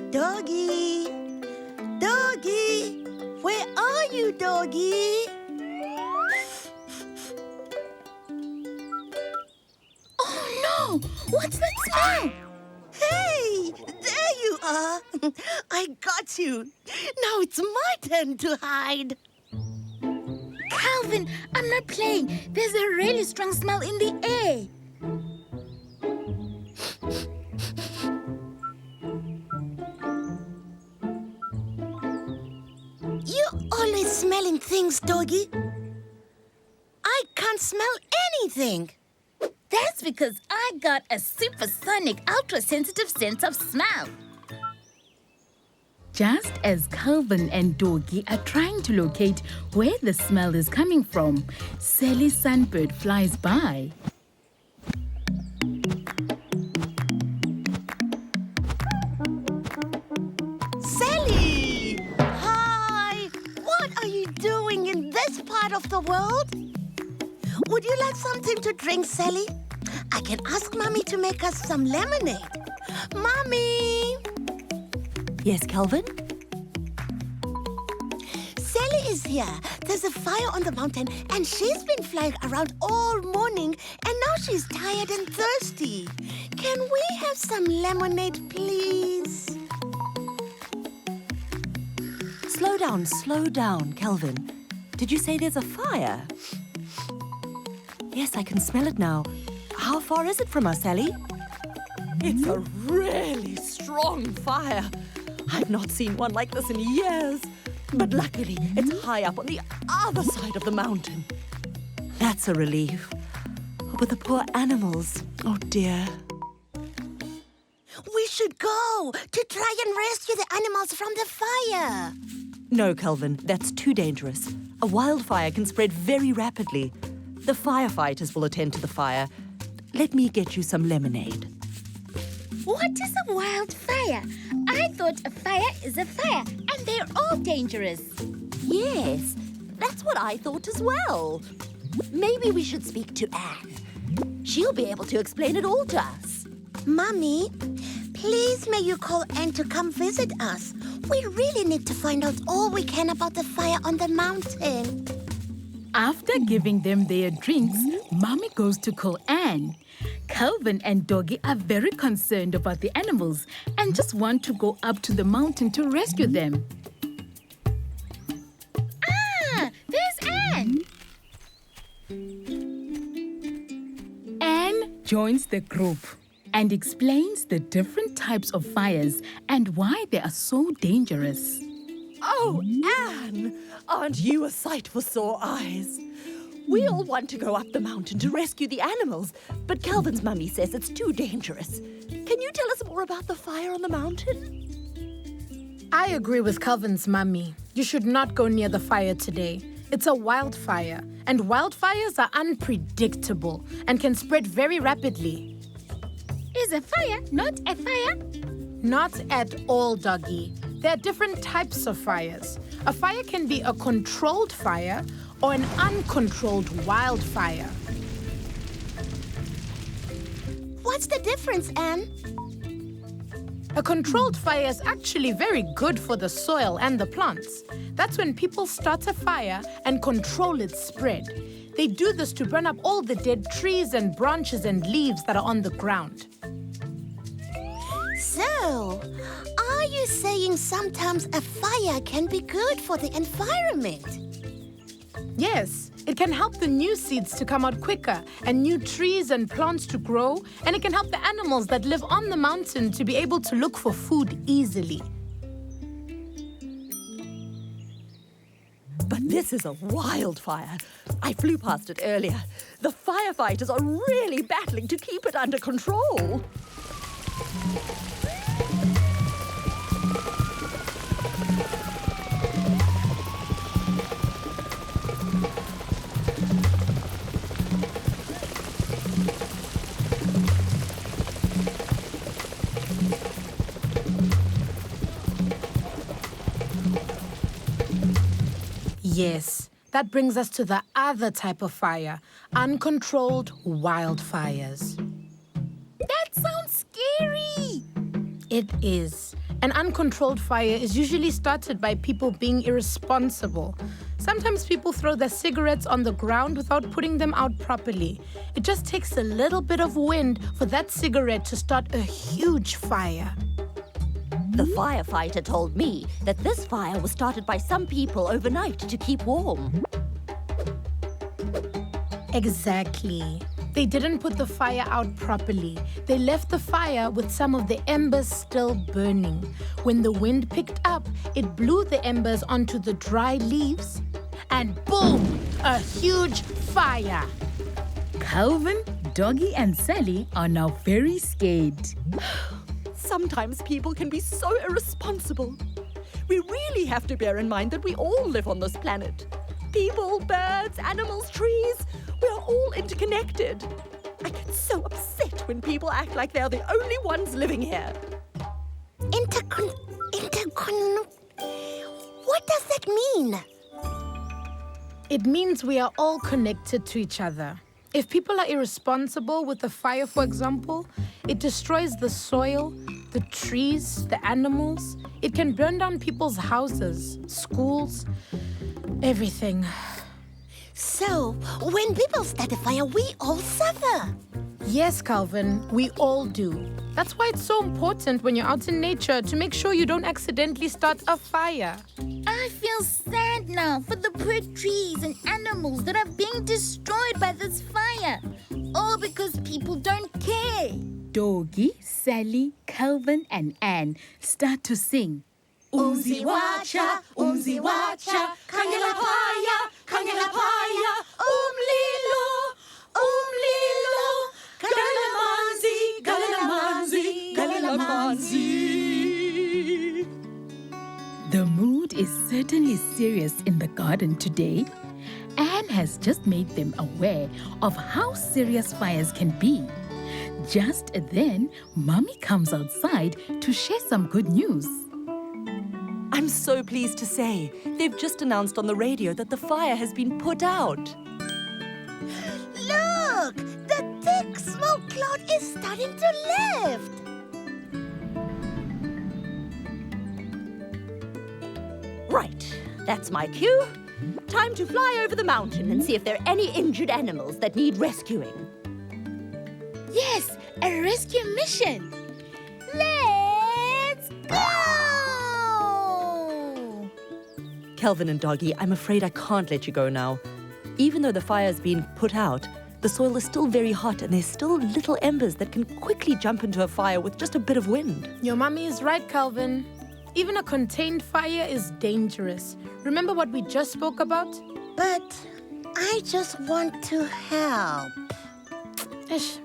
Doggy! Doggy! Where are you, Doggy? Oh, no! What's that smell? Hey! There you are! I got you. Now it's my turn to hide. Kelvin, I'm not playing. There's a really strong smell in the air. You're always smelling things, Doggy. I can't smell anything. That's because I got a supersonic, ultra-sensitive sense of smell. Just as Kelvin and Doggy are trying to locate where the smell is coming from, Sally's sunbird flies by. Sally! Hi! What are you doing in this part of the world? Would you like something to drink, Sally? I can ask Mommy to make us some lemonade. Mommy! Yes, Kelvin? Sally is here. There's a fire on the mountain and she's been flying around all morning and now she's tired and thirsty. Can we have some lemonade, please? Slow down, Kelvin. Did you say there's a fire? Yes, I can smell it now. How far is it from us, Sally? It's a really strong fire. I've not seen one like this in years. But luckily, it's high up on the other side of the mountain. That's a relief. Oh, but the poor animals. Oh, dear. We should go to try and rescue the animals from the fire. No, Kelvin, that's too dangerous. A wildfire can spread very rapidly. The firefighters will attend to the fire. Let me get you some lemonade. What is a wildfire? I thought a fire is a fire, and they're all dangerous. Yes, that's what I thought as well. Maybe we should speak to Anne. She'll be able to explain it all to us. Mommy, please may you call Anne to come visit us. We really need to find out all we can about the fire on the mountain. After giving them their drinks, Mommy goes to call Anne. Kelvin and Doggy are very concerned about the animals and just want to go up to the mountain to rescue them. Ah, there's Anne! Anne joins the group and explains the different types of fires and why they are so dangerous. Oh, Anne! Aren't you a sight for sore eyes? We all want to go up the mountain to rescue the animals, but Kelvin's mummy says it's too dangerous. Can you tell us more about the fire on the mountain? I agree with Kelvin's mummy. You should not go near the fire today. It's a wildfire, and wildfires are unpredictable and can spread very rapidly. Is a fire not a fire? Not at all, Doggy. There are different types of fires. A fire can be a controlled fire or an uncontrolled wildfire. What's the difference, Anne? A controlled fire is actually very good for the soil and the plants. That's when people start a fire and control its spread. They do this to burn up all the dead trees and branches and leaves that are on the ground. So, are you saying sometimes a fire can be good for the environment? Yes, it can help the new seeds to come out quicker and new trees and plants to grow, and it can help the animals that live on the mountain to be able to look for food easily. But this is a wildfire. I flew past it earlier. The firefighters are really battling to keep it under control. Yes, that brings us to the other type of fire, uncontrolled wildfires. That sounds It is. An uncontrolled fire is usually started by people being irresponsible. Sometimes people throw their cigarettes on the ground without putting them out properly. It just takes a little bit of wind for that cigarette to start a huge fire. The firefighter told me that this fire was started by some people overnight to keep warm. Exactly. They didn't put the fire out properly. They left the fire with some of the embers still burning. When the wind picked up, it blew the embers onto the dry leaves, and boom! A huge fire! Kelvin, Doggy, and Sally are now very scared. Sometimes people can be so irresponsible. We really have to bear in mind that we all live on this planet. People, birds, animals, trees, we are all interconnected. I get so upset when people act like they're the only ones living here. What does that mean? It means we are all connected to each other. If people are irresponsible with the fire, for example, it destroys the soil, the trees, the animals. It can burn down people's houses, schools, everything. So, when people start a fire, we all suffer. Yes, Kelvin, we all do. That's why it's so important when you're out in nature to make sure you don't accidentally start a fire. I feel sad now for the poor trees and animals that are being destroyed by this fire. All because people don't care. Doggy, Sally, Kelvin, and Anne start to sing. Umziwacha, umziwacha, kangelapaya, kangelapaya, umlilo, galalamanzi, galalamanzi, galalamanzi. The mood is certainly serious in the garden today. Anne has just made them aware of how serious fires can be. Just then, Mommy comes outside to share some good news. I'm so pleased to say they've just announced on the radio that the fire has been put out. Look! The thick smoke cloud is starting to lift. Right, that's my cue. Time to fly over the mountain and see if there are any injured animals that need rescuing. Yes, a rescue mission. Let's go! Kelvin and Doggy, I'm afraid I can't let you go now. Even though the fire's been put out, the soil is still very hot and there's still little embers that can quickly jump into a fire with just a bit of wind. Your mommy is right, Kelvin. Even a contained fire is dangerous. Remember what we just spoke about? But I just want to help. Ish,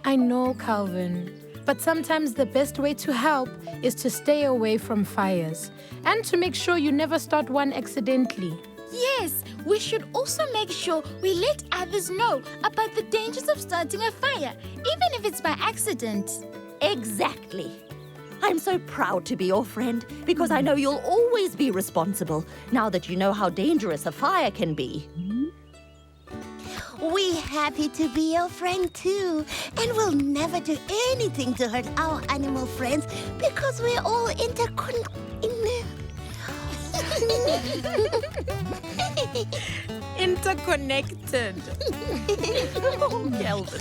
I know, Kelvin. But sometimes the best way to help is to stay away from fires and to make sure you never start one accidentally. Yes, we should also make sure we let others know about the dangers of starting a fire, even if it's by accident. Exactly. I'm so proud to be your friend because I know you'll always be responsible now that you know how dangerous a fire can be. We're happy to be your friend too, and we'll never do anything to hurt our animal friends because we're all Interconnected. Oh, Kelvin.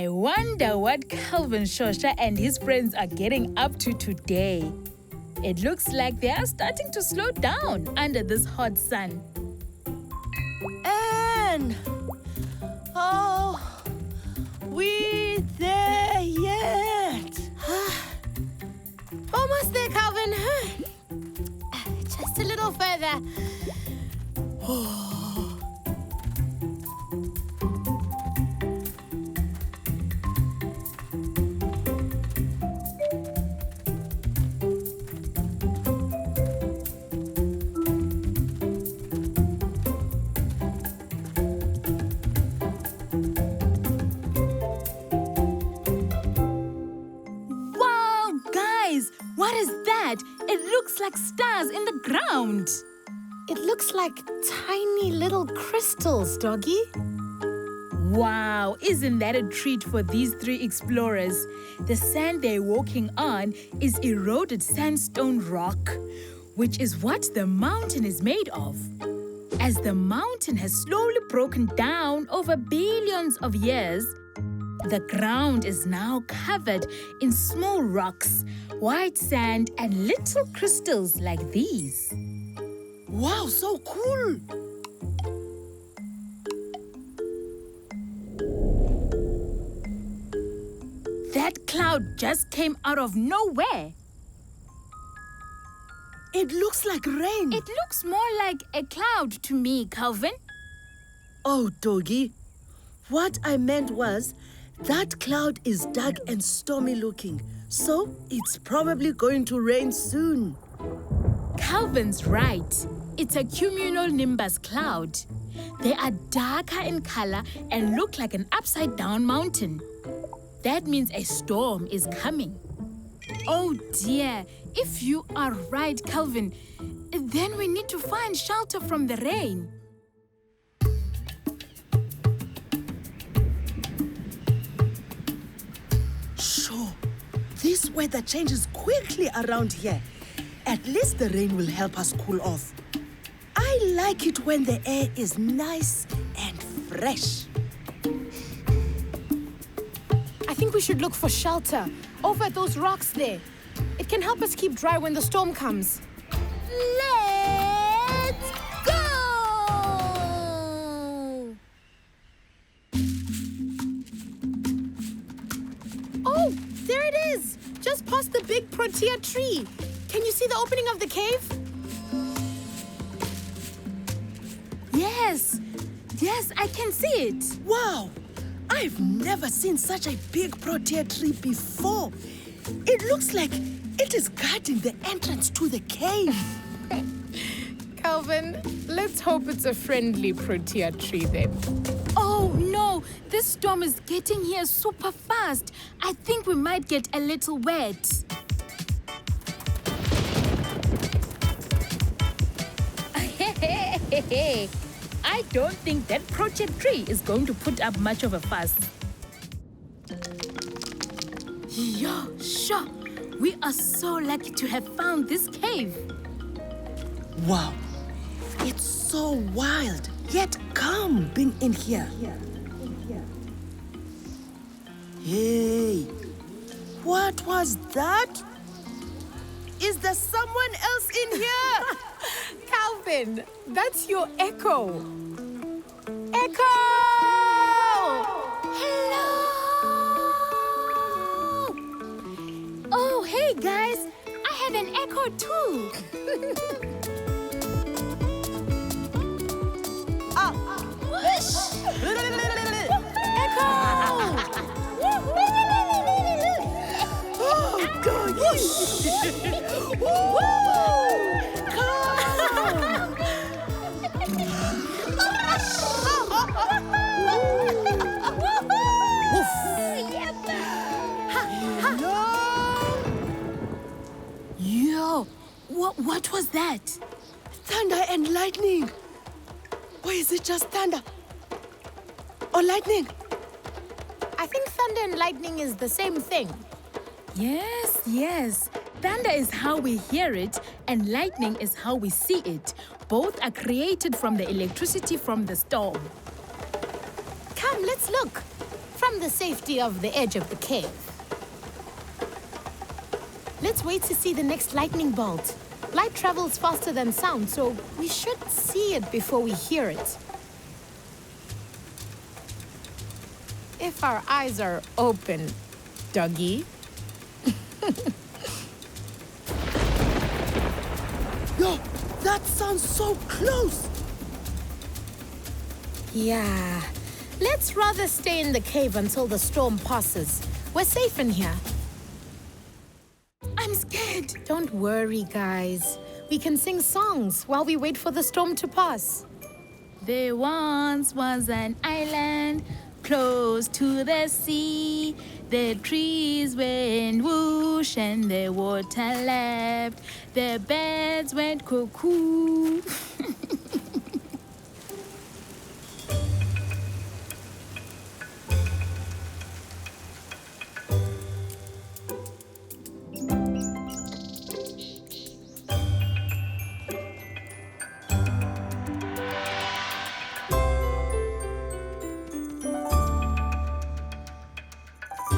I wonder what Kelvin Shosha and his friends are getting up to today. It looks like they are starting to slow down under this hot sun. Anne! Oh, we there yet? Almost there, Calvin. Just a little further. Wow, guys, what is that? It looks like stars in the ground. It looks like tiny little crystals, Doggy. Wow, isn't that a treat for these three explorers? The sand they're walking on is eroded sandstone rock, which is what the mountain is made of. As the mountain has slowly broken down over billions of years, the ground is now covered in small rocks, white sand, and little crystals like these. Wow, so cool! That cloud just came out of nowhere. It looks like rain. It looks more like a cloud to me, Kelvin. Oh, Doggy, what I meant was that cloud is dark and stormy looking, so it's probably going to rain soon. Kelvin's right. It's a cumulonimbus cloud. They are darker in color and look like an upside-down mountain. That means a storm is coming. Oh dear, if you are right, Kelvin, then we need to find shelter from the rain. Sure, this weather changes quickly around here. At least the rain will help us cool off. I like it when the air is nice and fresh. I think we should look for shelter over at those rocks there. It can help us keep dry when the storm comes. Let's go! Oh, there it is! Just past the big protea tree. Can you see the opening of the cave? Yes, I can see it. Wow, I've never seen such a big protea tree before. It looks like it is guarding the entrance to the cave. Calvin, let's hope it's a friendly protea tree then. Oh no, this storm is getting here super fast. I think we might get a little wet. I don't think that project tree is going to put up much of a fuss. Yeah, sure. We are so lucky to have found this cave. Wow, it's so wild, yet calm being in here. Hey, what was that? Is there someone else in here? Calvin, that's your echo. Echo! Hello! Oh, hey guys, I have an echo too. Yo, what was that? Thunder and lightning. Or is it just thunder? Or lightning? I think thunder and lightning is the same thing. Yes. Thunder is how we hear it, and lightning is how we see it. Both are created from the electricity from the storm. Come, let's look. From the safety of the edge of the cave. Let's wait to see the next lightning bolt. Light travels faster than sound, so we should see it before we hear it. If our eyes are open, Doggy. Yo, that sounds so close. Yeah. Let's rather stay in the cave until the storm passes. We're safe in here. I'm scared. Don't worry, guys. We can sing songs while we wait for the storm to pass. There once was an island close to the sea. The trees went whoosh and the water laughed. The birds went cuckoo.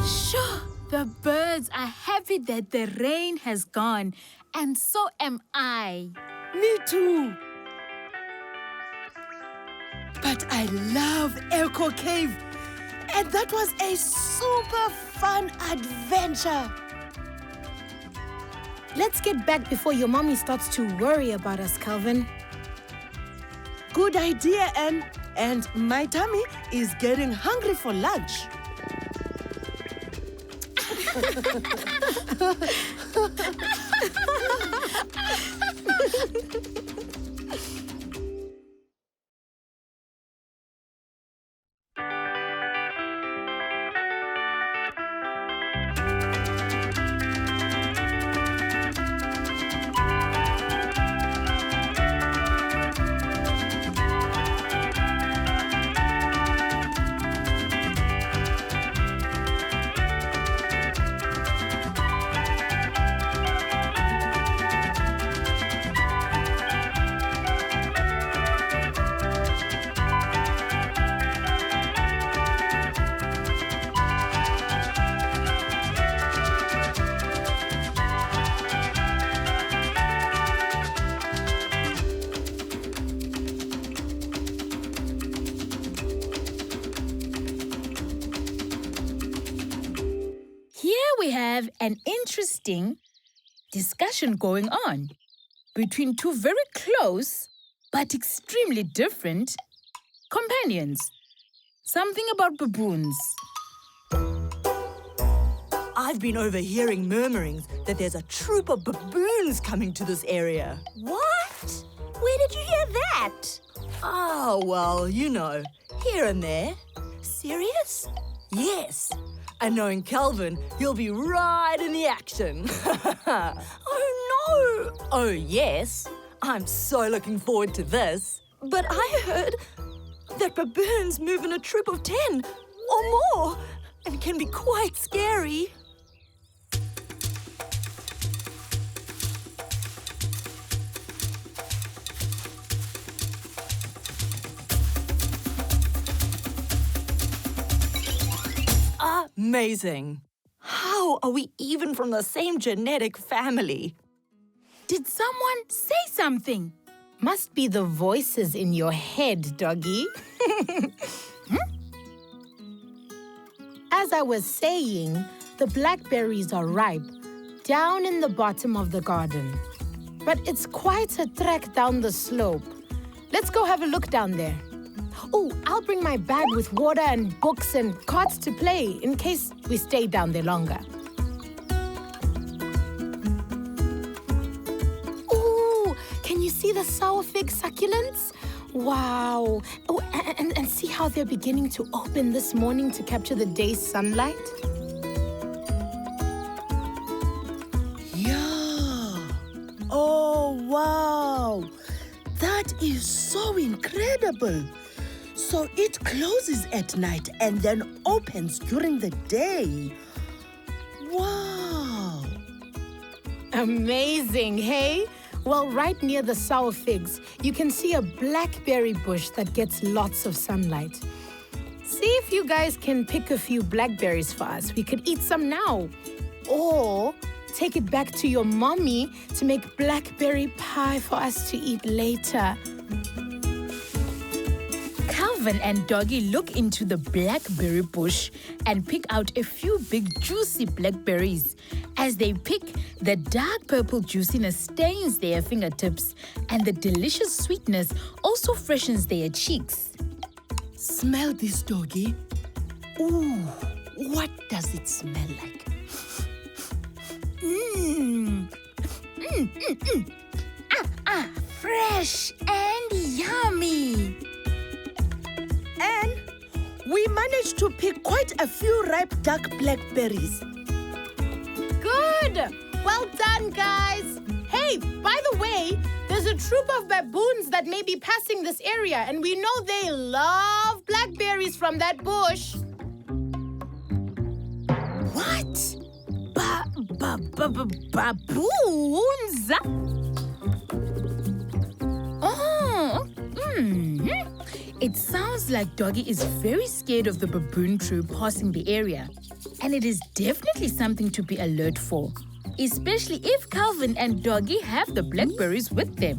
Sure, the birds are happy that the rain has gone, and so am I. Me too. But I love Echo Cave. And that was a super fun adventure. Let's get back before your mommy starts to worry about us, Kelvin. Good idea, Anne. And my tummy is getting hungry for lunch. We have an interesting discussion going on between two very close but extremely different companions. Something about baboons. I've been overhearing murmurings that there's a troop of baboons coming to this area. What? Where did you hear that? Oh, well, you know, here and there. Serious? Yes. And knowing Kelvin, he'll be right in the action. Oh, no! Oh, yes. I'm so looking forward to this. But I heard that baboons move in a troop of 10 or more and can be quite scary. Amazing. How are we even from the same genetic family? Did someone say something? Must be the voices in your head, Doggy. As I was saying, the blackberries are ripe, down in the bottom of the garden. But it's quite a trek down the slope. Let's go have a look down there. Oh, I'll bring my bag with water and books and cards to play in case we stay down there longer. Oh, can you see the sour fig succulents? Wow. Oh, and see how they're beginning to open this morning to capture the day's sunlight? Yeah. Oh, wow. That is so incredible. So it closes at night and then opens during the day. Wow. Amazing, hey? Well, right near the sour figs, you can see a blackberry bush that gets lots of sunlight. See if you guys can pick a few blackberries for us. We could eat some now. Or take it back to your mommy to make blackberry pie for us to eat later. Kelvin Kelvin and Doggy look into the blackberry bush and pick out a few big juicy blackberries. As they pick, the dark purple juiciness stains their fingertips and the delicious sweetness also freshens their cheeks. Smell this, Doggy. Ooh, what does it smell like? Fresh and yummy. And we managed to pick quite a few ripe dark blackberries. Good! Well done, guys. Hey, by the way, there's a troop of baboons that may be passing this area, and we know they love blackberries from that bush. What? Baboons? Oh, It sounds like Doggy is very scared of the baboon troop passing the area. And it is definitely something to be alert for, especially if Kelvin and Doggy have the blackberries with them.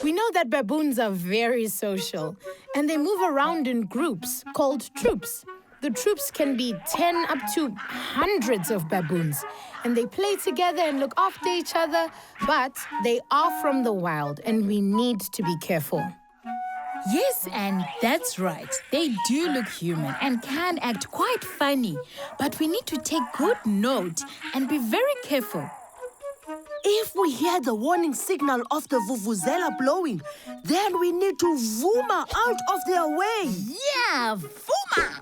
We know that baboons are very social, and they move around in groups called troops. The troops can be 10 up to hundreds of baboons, and they play together and look after each other, but they are from the wild, and we need to be careful. Yes, and that's right. They do look human and can act quite funny, but we need to take good note and be very careful. If we hear the warning signal of the vuvuzela blowing, then we need to vooma out of their way. Yeah, Vuma!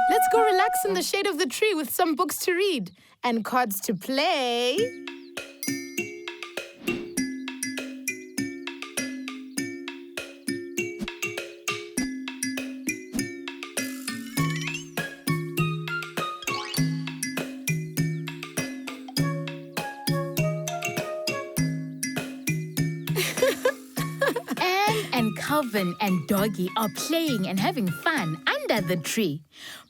Let's go relax in the shade of the tree with some books to read and cards to play. Kelvin and Doggy are playing and having fun under the tree.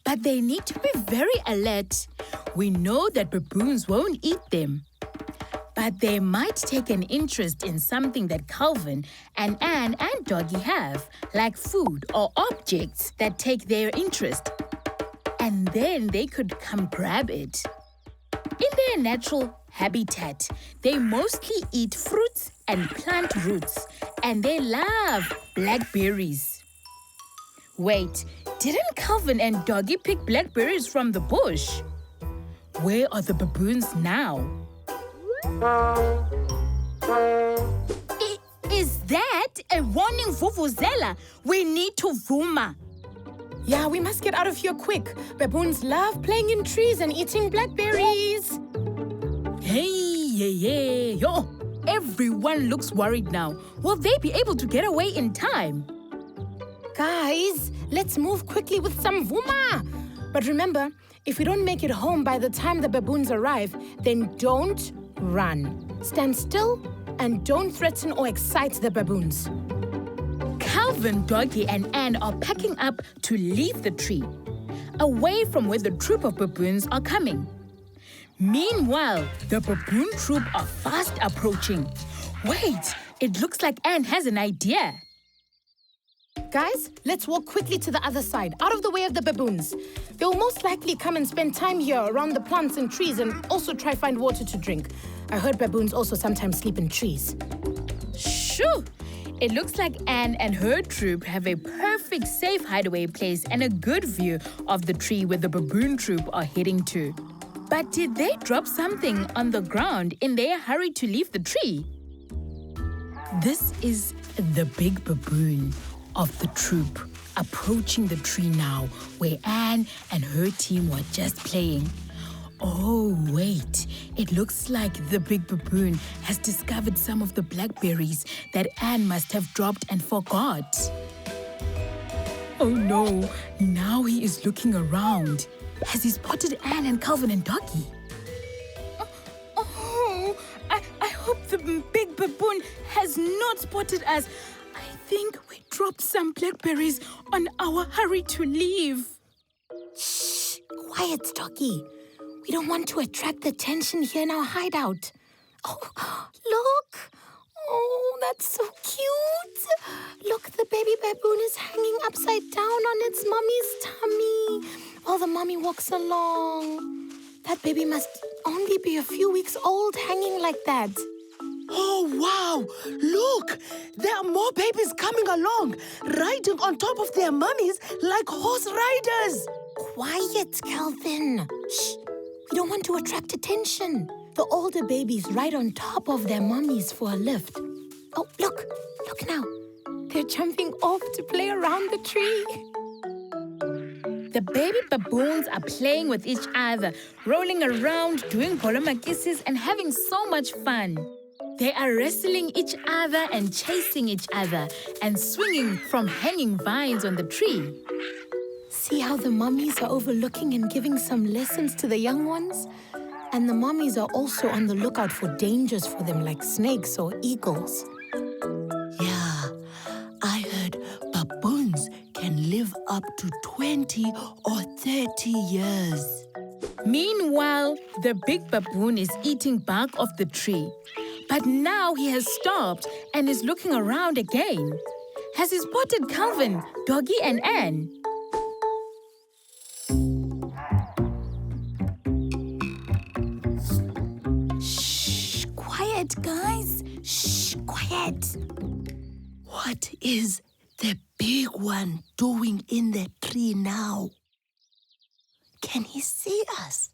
But they need to be very alert. We know that baboons won't eat them. But they might take an interest in something that Kelvin and Anne and Doggy have, like food or objects that take their interest. And then they could come grab it. In their natural habitat, they mostly eat fruits and plant roots, and they love blackberries. Wait, didn't Kelvin and Doggy pick blackberries from the bush? Where are the baboons now? Is that a warning vuvuzela? We need to Vuma. Yeah, we must get out of here quick. Baboons love playing in trees and eating blackberries. Hey, yo. Everyone looks worried now. Will they be able to get away in time? Guys, let's move quickly with some Vuma. But remember, if we don't make it home by the time the baboons arrive, then don't run. Stand still and don't threaten or excite the baboons. Kelvin, Doggy, and Anne are packing up to leave the tree, away from where the troop of baboons are coming. Meanwhile, the baboon troop are fast approaching. Wait, it looks like Anne has an idea. Guys, let's walk quickly to the other side, out of the way of the baboons. They will most likely come and spend time here around the plants and trees and also try find water to drink. I heard baboons also sometimes sleep in trees. Shoo! It looks like Anne and her troop have a perfect safe hideaway place and a good view of the tree where the baboon troop are heading to. But did they drop something on the ground in their hurry to leave the tree? This is the big baboon of the troop approaching the tree now where Anne and her team were just playing. Oh, wait. It looks like the big baboon has discovered some of the blackberries that Anne must have dropped and forgot. Oh, no. Now he is looking around. Has he spotted Anne and Kelvin and Doggy? Oh, I hope the big baboon has not spotted us. I think we dropped some blackberries on our hurry to leave. Shh! Quiet, Doggy. We don't want to attract attention here in our hideout. Oh, look. Oh, that's so cute. Look, the baby baboon is hanging upside down on its mommy's tummy while the mommy walks along. That baby must only be a few weeks old hanging like that. Oh, wow! Look! There are more babies coming along, riding on top of their mummies like horse riders. Quiet, Kelvin. Shh. We don't want to attract attention. The older babies ride on top of their mummies for a lift. Oh, look. Look now. They're jumping off to play around the tree. The baby baboons are playing with each other, rolling around, doing kisses, and having so much fun. They are wrestling each other and chasing each other and swinging from hanging vines on the tree. See how the mummies are overlooking and giving some lessons to the young ones? And the mummies are also on the lookout for dangers for them like snakes or eagles. Yeah, I heard baboons can live up to 20 or 30 years. Meanwhile, the big baboon is eating bark off the tree. But now he has stopped and is looking around again. Has he spotted Kelvin, Doggy, and Anne? Shh, quiet, guys. Shh, quiet. What is the big one doing in the tree now? Can he see us?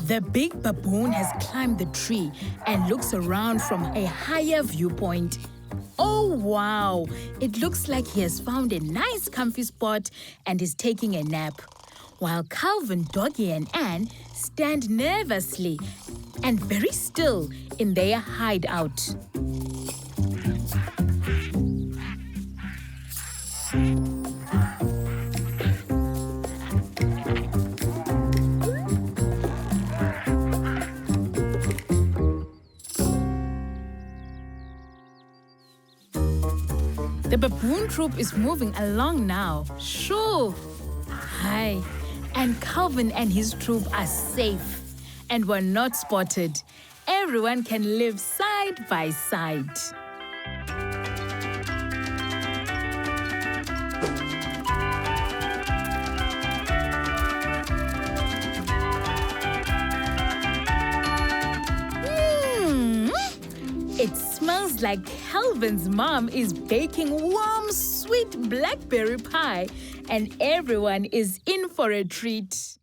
The big baboon has climbed the tree and looks around from a higher viewpoint. Oh, wow! It looks like he has found a nice comfy spot and is taking a nap, while Kelvin, Doggy, and Anne stand nervously and very still in their hideout. The baboon troop is moving along now. Sure. Hi. And Kelvin and his troop are safe and were not spotted. Everyone can live side by side. It smells like Kelvin's mom is baking warm, sweet blackberry pie, and everyone is in for a treat.